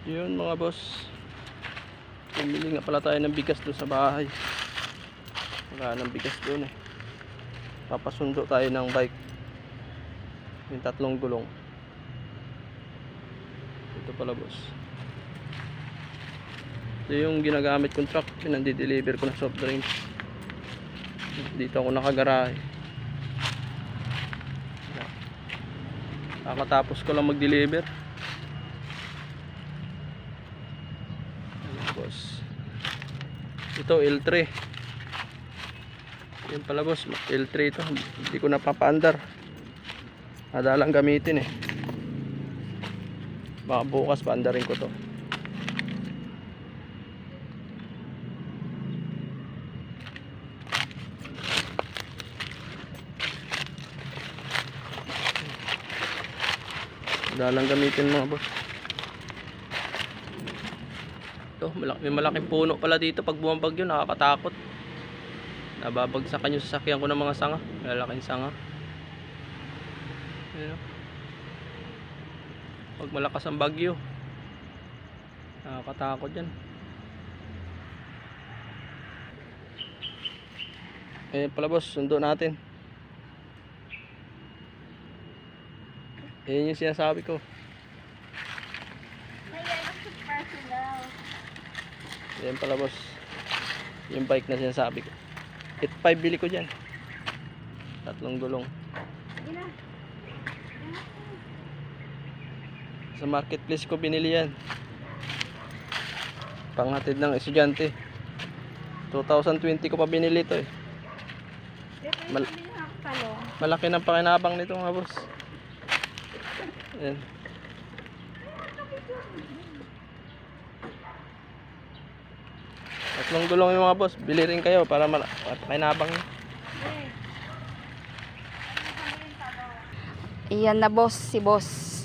Yun mga boss, pumili nga pala tayo ng bigas doon sa bahay. Wala ng bigas doon eh. Papasundo tayo ng bike, yung 3 gulong. Ito pala boss, ito yung ginagamit kong truck, pinandi-deliver ko na soft drinks. Dito ako nakagarahe. Kakatapos ko lang mag-deliver. Ayan boss, ito L3. Yan pala boss, L3 ito. Hindi ko napapaandar, madalang gamitin eh. Baka bukas paandarin ko to. Madalang gamitin mga boss. Ito, may malaking puno pala dito. Pag bumabagyo, nakakatakot. Nababagsakan yung sasakyan ko ng mga sanga. Malalaking sanga. Ayan. Pag malakas ang bagyo, nakakatakot yan. Ayan pala boss, sundo natin. Ayan yung sinasabi ko. Ayan pala boss, yung bike na sinasabi ko. 8.5 bili ko dyan, 3 gulong. Sa marketplace ko binili yan, panghatid ng estudyante. 2020 ko pa binili ito eh. Malaki ng pakinabang nito mga boss. Ayan. Tatlong gulong yung mga boss, bili rin kayo para pakinabang nyo. Iyan na boss, si boss.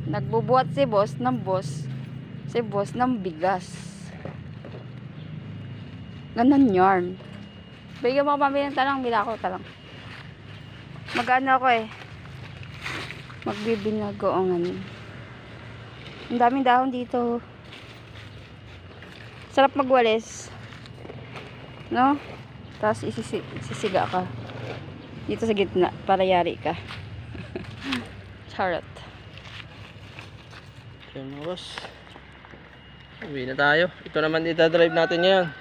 Nagbubuhat si boss ng bigas. Ganun yarn. Bigyan mo pambili ng talang, bila ko talang. Mag-ano ako eh. Magbibinago ang ano. Ang daming dahon dito. Sarap magwalis. No? Tapos isisiga ka. Dito sa gitna para yari ka. Charot. Ayan mga boss, uwi na tayo. Ito naman itadrive natin ngayon.